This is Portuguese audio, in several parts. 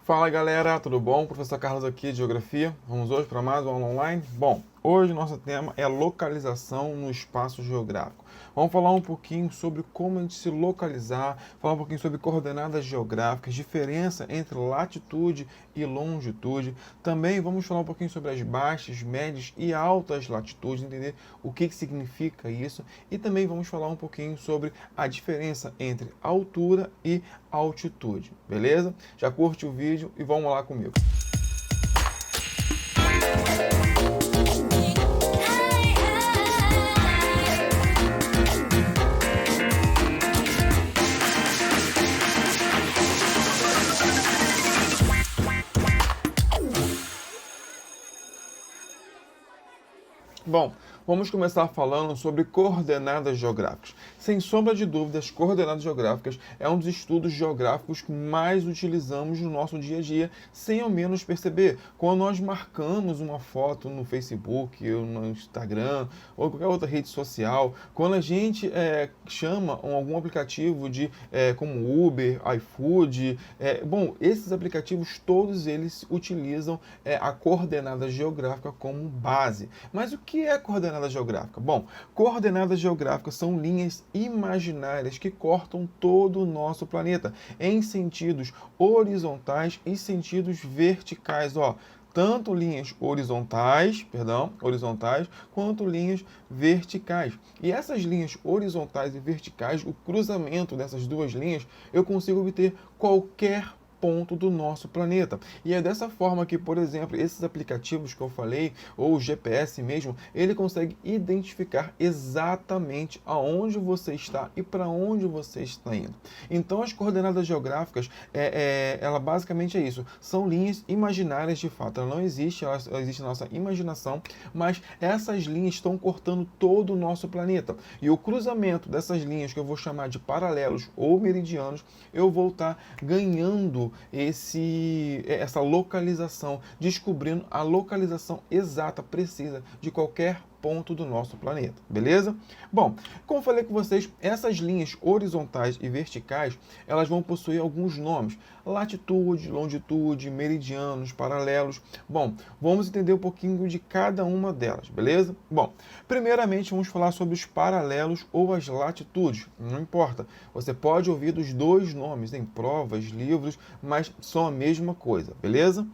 Fala galera, tudo bom? Professor Carlos aqui de Geografia. Vamos hoje para mais uma aula online? Bom, hoje nosso tema é localização no espaço geográfico. Vamos falar um pouquinho sobre como a gente se localizar, falar um pouquinho sobre coordenadas geográficas, diferença entre latitude e longitude. Também vamos falar um pouquinho sobre as baixas, médias e altas latitudes, entender o que significa isso. E também vamos falar um pouquinho sobre a diferença entre altura e altitude, beleza? Já curte o vídeo e vamos lá comigo. Bom, vamos começar falando sobre coordenadas geográficas. Sem sombra de dúvidas, coordenadas geográficas é um dos estudos geográficos que mais utilizamos no nosso dia a dia, sem ao menos perceber. Quando nós marcamos uma foto no Facebook, ou no Instagram, ou qualquer outra rede social, quando a gente chama algum aplicativo como Uber, iFood, esses aplicativos todos eles utilizam a coordenada geográfica como base. Mas o que é coordenada geográfica? Bom, coordenadas geográficas são linhas imaginárias que cortam todo o nosso planeta em sentidos horizontais e sentidos verticais, tanto linhas horizontais, quanto linhas verticais. E essas linhas horizontais e verticais, o cruzamento dessas duas linhas, eu consigo obter qualquer ponto do nosso planeta. E é dessa forma que, por exemplo, esses aplicativos que eu falei, ou o GPS mesmo, ele consegue identificar exatamente aonde você está e para onde você está indo. Então, as coordenadas geográficas, ela basicamente é isso. São linhas imaginárias de fato. Ela não existe, ela existe na nossa imaginação, mas essas linhas estão cortando todo o nosso planeta. E o cruzamento dessas linhas, que eu vou chamar de paralelos ou meridianos, eu vou estar ganhando essa localização, descobrindo a localização exata, precisa de qualquer ponto do nosso planeta, beleza? Bom, como falei com vocês, essas linhas horizontais e verticais, elas vão possuir alguns nomes: latitude, longitude, meridianos, paralelos. Bom, vamos entender um pouquinho de cada uma delas, beleza? Bom, primeiramente vamos falar sobre os paralelos ou as latitudes. Não importa, você pode ouvir dos dois nomes em provas, livros, mas são a mesma coisa, beleza?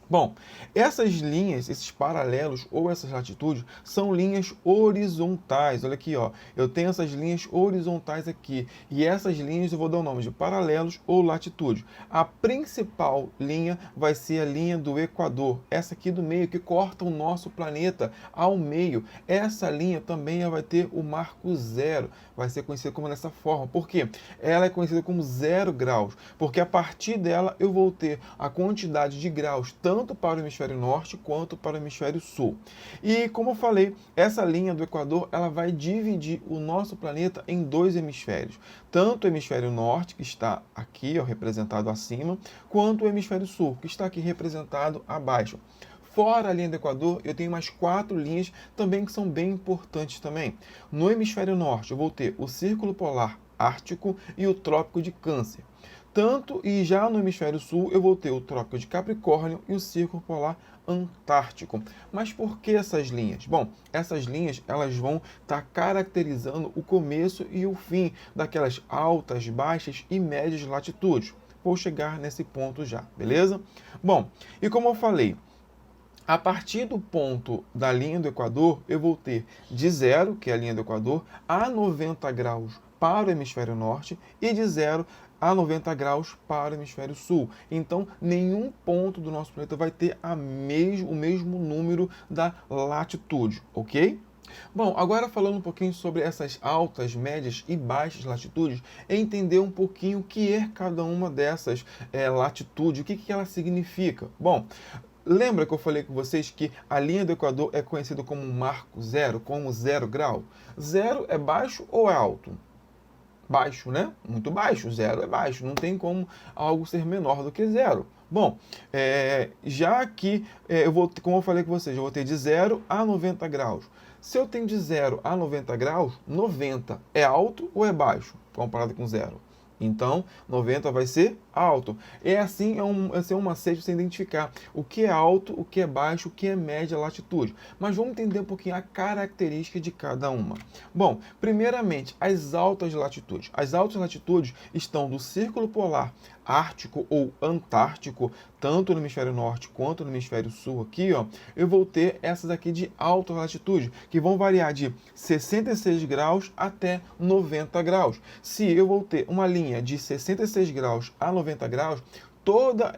Bom, essas linhas, esses paralelos ou essas latitudes são linhas horizontais. Olha aqui, eu tenho essas linhas horizontais aqui e essas linhas eu vou dar o nome de paralelos ou latitude. A principal linha vai ser a linha do Equador, essa aqui do meio que corta o nosso planeta ao meio. Essa linha também vai ter o marco zero, vai ser conhecida como dessa forma. Por quê? Ela é conhecida como 0 graus, porque a partir dela eu vou ter a quantidade de graus tanto para o hemisfério norte quanto para o hemisfério sul. E como eu falei, essa linha do Equador ela vai dividir o nosso planeta em dois hemisférios, tanto o hemisfério norte, que está aqui representado acima, quanto o hemisfério sul, que está aqui representado abaixo. Fora a linha do Equador, eu tenho mais 4 linhas também que são bem importantes também. No hemisfério norte, eu vou ter o Círculo Polar Ártico e o Trópico de Câncer. E já no hemisfério sul eu vou ter o Trópico de Capricórnio e o Círculo Polar Antártico. Mas por que essas linhas? Bom, essas linhas elas vão estar caracterizando o começo e o fim daquelas altas, baixas e médias latitudes. Vou chegar nesse ponto já, beleza? Bom, e como eu falei, a partir do ponto da linha do Equador, eu vou ter de 0, que é a linha do Equador, a 90 graus para o hemisfério norte e de 0 a 90 graus para o hemisfério sul. Então, nenhum ponto do nosso planeta vai ter o mesmo número da latitude, ok? Bom, agora falando um pouquinho sobre essas altas, médias e baixas latitudes, entender um pouquinho o que é cada uma dessas latitudes, o que ela significa. Bom, lembra que eu falei com vocês que a linha do Equador é conhecida como marco zero, como 0 grau? 0 é baixo ou é alto? Baixo, né? Muito baixo. 0 é baixo. Não tem como algo ser menor do que 0. Bom, já que como eu falei com vocês, eu vou ter de 0 a 90 graus. Se eu tenho de 0 a 90 graus, 90 é alto ou é baixo comparado com 0? Então, 90 vai ser alto. É assim, é um macete para você identificar o que é alto, o que é baixo, o que é média latitude. Mas vamos entender um pouquinho a característica de cada uma. Bom, primeiramente, as altas latitudes. As altas latitudes estão do Círculo Polar Ártico ou Antártico, tanto no hemisfério norte quanto no hemisfério sul aqui, ó, eu vou ter essas aqui de alta latitude, que vão variar de 66 graus até 90 graus. Se eu vou ter uma linha de 66 graus a 90 graus, toda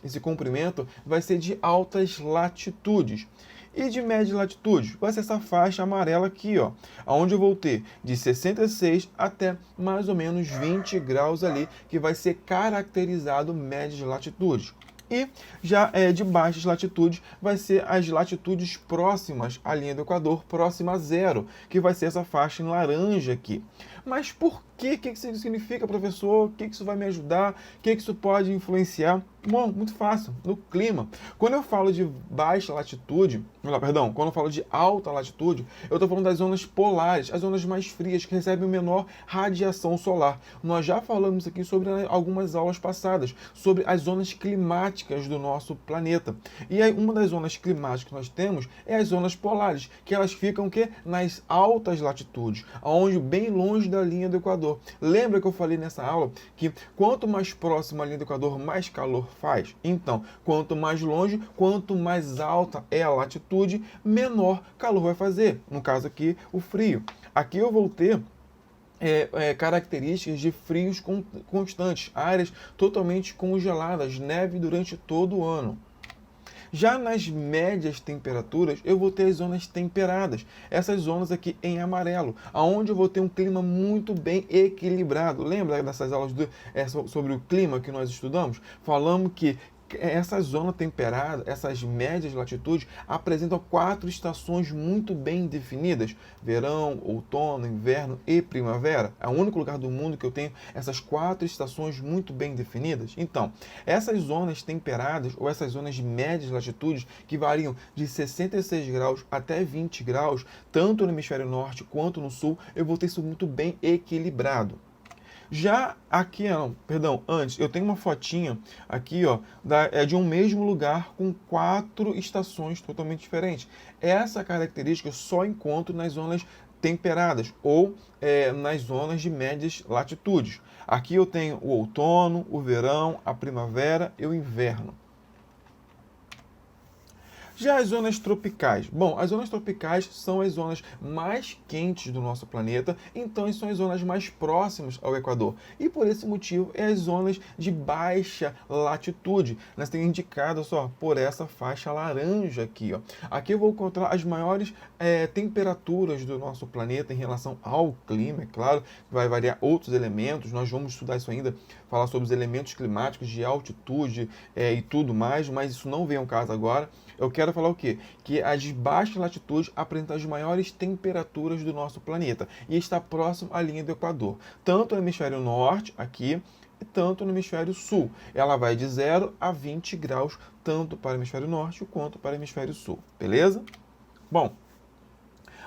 esse comprimento vai ser de altas latitudes. E de média latitude, vai ser essa faixa amarela aqui, ó, onde eu vou ter de 66 até mais ou menos 20 graus ali, que vai ser caracterizado médias latitudes. E já de baixas latitudes vai ser as latitudes próximas à linha do Equador, próxima a zero, que vai ser essa faixa em laranja aqui. Mas por quê? O que isso significa, professor? O que isso vai me ajudar? O que isso pode influenciar? Bom, muito fácil, no clima. Quando eu falo de baixa latitude, quando eu falo de alta latitude, eu estou falando das zonas polares, as zonas mais frias, que recebem menor radiação solar. Nós já falamos aqui sobre algumas aulas passadas, sobre as zonas climáticas do nosso planeta. E aí, uma das zonas climáticas que nós temos é as zonas polares, que elas ficam o quê? Nas altas latitudes, onde bem longe da linha do Equador. Lembra que eu falei nessa aula que quanto mais próximo à linha do Equador, mais calor faz? Então, quanto mais longe, quanto mais alta é a latitude, menor calor vai fazer. No caso aqui, o frio. Aqui eu vou ter características de frios constantes, áreas totalmente congeladas, neve durante todo o ano. Já nas médias temperaturas, eu vou ter as zonas temperadas, essas zonas aqui em amarelo, aonde eu vou ter um clima muito bem equilibrado. Lembra dessas aulas sobre o clima que nós estudamos? Falamos que essa zona temperada, essas médias latitudes, apresentam 4 estações muito bem definidas: verão, outono, inverno e primavera. É o único lugar do mundo que eu tenho essas 4 estações muito bem definidas. Então, essas zonas temperadas, ou essas zonas de médias latitudes, que variam de 66 graus até 20 graus, tanto no hemisfério norte quanto no sul, eu vou ter isso muito bem equilibrado. Já aqui, antes, eu tenho uma fotinha aqui, ó, de um mesmo lugar com 4 estações totalmente diferentes. Essa característica eu só encontro nas zonas temperadas ou nas zonas de médias latitudes. Aqui eu tenho o outono, o verão, a primavera e o inverno. Já as zonas tropicais. Bom, as zonas tropicais são as zonas mais quentes do nosso planeta, então são as zonas mais próximas ao Equador. E por esse motivo, é as zonas de baixa latitude. Nós temos indicado só por essa faixa laranja aqui, ó. Aqui eu vou encontrar as maiores temperaturas do nosso planeta em relação ao clima, é claro. Vai variar outros elementos, nós vamos estudar isso ainda, falar sobre os elementos climáticos de altitude e tudo mais, mas isso não vem ao caso agora. Eu quero falar o quê? Que as baixas latitudes apresentam as maiores temperaturas do nosso planeta e está próximo à linha do Equador, tanto no hemisfério norte, aqui, e tanto no hemisfério sul. Ela vai de 0 a 20 graus, tanto para o hemisfério norte quanto para o hemisfério sul, beleza? Bom,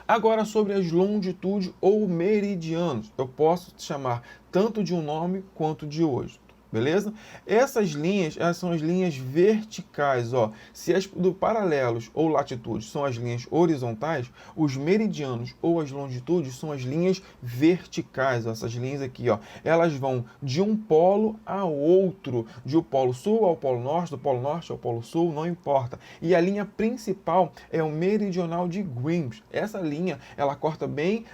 agora sobre as longitudes ou meridianos, eu posso chamar tanto de um nome quanto de outro. Beleza? Essas linhas, elas são as linhas verticais, ó. Se as do paralelos ou latitudes são as linhas horizontais, os meridianos ou as longitudes são as linhas verticais, ó. Essas linhas aqui, ó. Elas vão de um polo a outro, de o polo sul ao polo norte, do polo norte ao polo sul, não importa. E a linha principal é o meridional de Greenwich. Essa linha, ela corta bem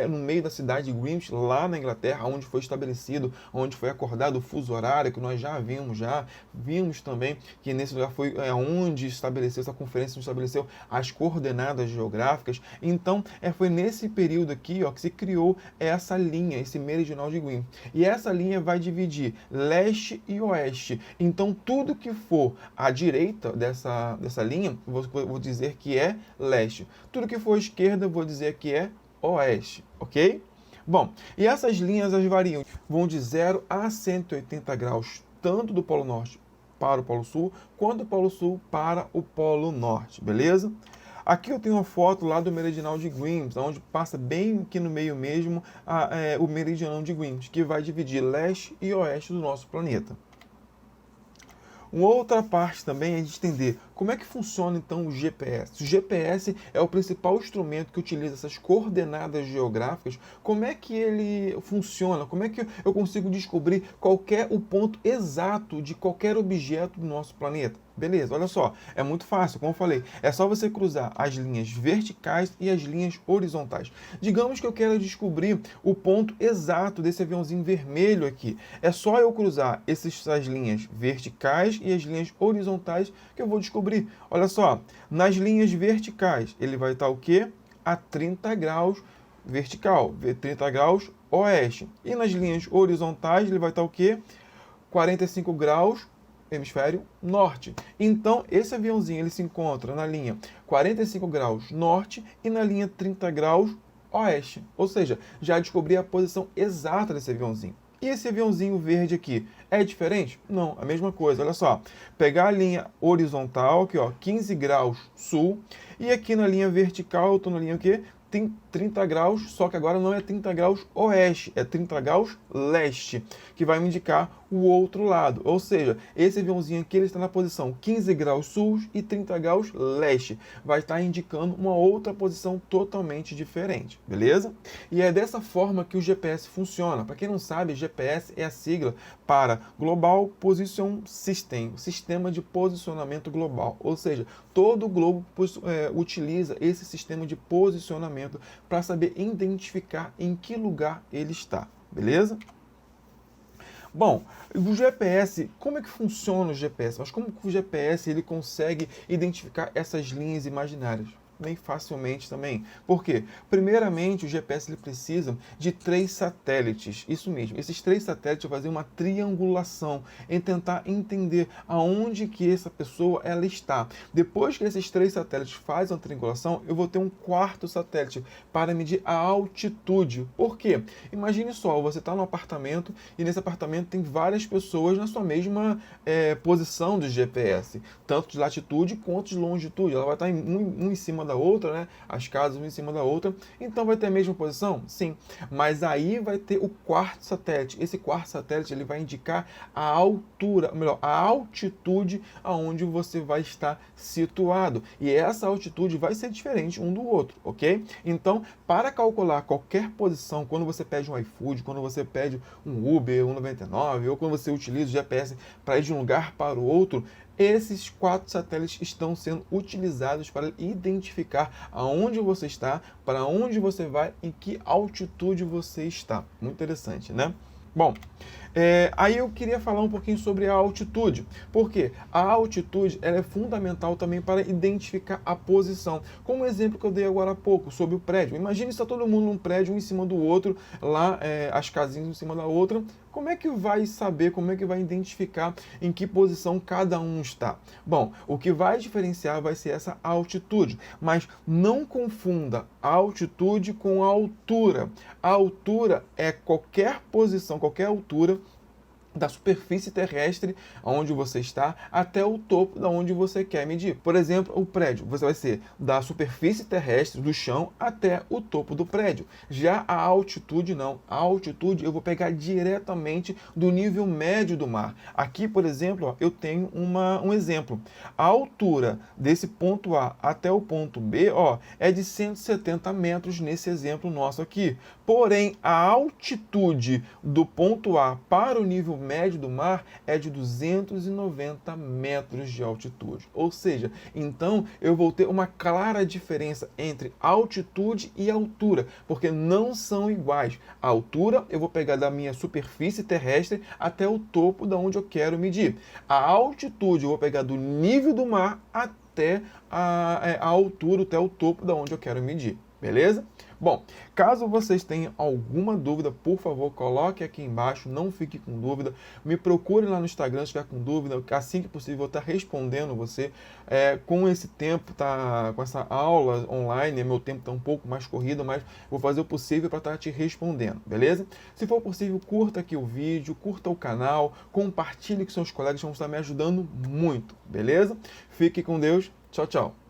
no meio da cidade de Greenwich, lá na Inglaterra, onde foi estabelecido, onde foi acordado o fuso horário, que nós já vimos também que nesse lugar foi onde estabeleceu essa conferência, estabeleceu as coordenadas geográficas. Então, foi nesse período aqui, ó, que se criou essa linha, esse meridional de Greenwich. E essa linha vai dividir leste e oeste. Então, tudo que for à direita dessa linha, vou dizer que é leste. Tudo que for à esquerda, vou dizer que é oeste, ok? Bom, e essas linhas variam, vão de 0 a 180 graus, tanto do Polo Norte para o Polo Sul, quanto do Polo Sul para o Polo Norte, beleza? Aqui eu tenho uma foto lá do Meridional de Greenwich, onde passa bem aqui no meio mesmo o Meridional de Greenwich, que vai dividir leste e oeste do nosso planeta. Uma outra parte também é de entender como é que funciona então o GPS. O GPS é o principal instrumento que utiliza essas coordenadas geográficas. Como é que ele funciona? Como é que eu consigo descobrir qual é o ponto exato de qualquer objeto do nosso planeta? Beleza, olha só, é muito fácil, como eu falei, é só você cruzar as linhas verticais e as linhas horizontais. Digamos que eu quero descobrir o ponto exato desse aviãozinho vermelho aqui. É só eu cruzar essas linhas verticais e as linhas horizontais que eu vou descobrir. Olha só, nas linhas verticais ele vai estar o quê? A 30 graus vertical, 30 graus oeste. E nas linhas horizontais ele vai estar o quê? 45 graus hemisfério norte. Então, esse aviãozinho ele se encontra na linha 45 graus norte e na linha 30 graus oeste. Ou seja, já descobri a posição exata desse aviãozinho. E esse aviãozinho verde aqui é diferente? Não, a mesma coisa. Olha só, pegar a linha horizontal, aqui ó, 15 graus sul, e aqui na linha vertical eu estou na linha o quê? Tem 30 graus, só que agora não é 30 graus oeste, é 30 graus leste, que vai me indicar o outro lado. Ou seja, esse aviãozinho aqui ele está na posição 15 graus sul e 30 graus leste. Vai estar indicando uma outra posição totalmente diferente, beleza? E é dessa forma que o GPS funciona. Para quem não sabe, GPS é a sigla para Global Position System, sistema de posicionamento global. Ou seja, todo o globo utiliza esse sistema de posicionamento para saber identificar em que lugar ele está, beleza? Bom, o GPS, como é que funciona o GPS? Mas como que o GPS ele consegue identificar essas linhas imaginárias? Bem facilmente também. Por quê? Primeiramente, o GPS ele precisa de 3 satélites. Isso mesmo. Esses 3 satélites vão fazer uma triangulação em tentar entender aonde que essa pessoa ela está. Depois que esses 3 satélites fazem a triangulação, eu vou ter um 4º satélite para medir a altitude. Por quê? Imagine só, você está num apartamento e nesse apartamento tem várias pessoas na sua mesma posição do GPS, tanto de latitude quanto de longitude. Ela vai estar um em cima da outra, né? As casas uma em cima da outra. Então vai ter a mesma posição? Sim. Mas aí vai ter o 4º satélite. Esse 4º satélite ele vai indicar a altura, melhor, a altitude aonde você vai estar situado. E essa altitude vai ser diferente um do outro, ok? Então, para calcular qualquer posição, quando você pede um iFood, quando você pede um Uber, um 99, ou quando você utiliza o GPS para ir de um lugar para o outro, esses 4 satélites estão sendo utilizados para identificar aonde você está, para onde você vai e que altitude você está. Muito interessante, né? Bom, aí eu queria falar um pouquinho sobre a altitude, porque a altitude ela é fundamental também para identificar a posição. Como o exemplo que eu dei agora há pouco, sobre o prédio. Imagine se está todo mundo num prédio, um em cima do outro, lá as casinhas um em cima da outra. Como é que vai saber, como é que vai identificar em que posição cada um está? Bom, o que vai diferenciar vai ser essa altitude, mas não confunda a altitude com a altura. A altura é qualquer posição, qualquer altura da superfície terrestre onde você está até o topo da onde você quer medir. Por exemplo, o prédio, você vai ser da superfície terrestre, do chão, até o topo do prédio. Já a altitude não. A altitude eu vou pegar diretamente do nível médio do mar. Aqui, por exemplo, ó, eu tenho um exemplo. A altura desse ponto A até o ponto B, ó, é de 170 metros nesse exemplo nosso aqui. Porém, a altitude do ponto A para o nível médio do mar é de 290 metros de altitude. Ou seja, então eu vou ter uma clara diferença entre altitude e altura, porque não são iguais. A altura eu vou pegar da minha superfície terrestre até o topo da onde eu quero medir. A altitude eu vou pegar do nível do mar até a altura, até o topo da onde eu quero medir. Beleza? Bom, caso vocês tenham alguma dúvida, por favor, coloque aqui embaixo, não fique com dúvida. Me procure lá no Instagram se estiver com dúvida, assim que possível eu vou estar respondendo você. Com esse tempo, com essa aula online, meu tempo está um pouco mais corrido, mas vou fazer o possível para estar te respondendo, beleza? Se for possível, curta aqui o vídeo, curta o canal, compartilhe com seus colegas, vão estar me ajudando muito, beleza? Fique com Deus, tchau, tchau.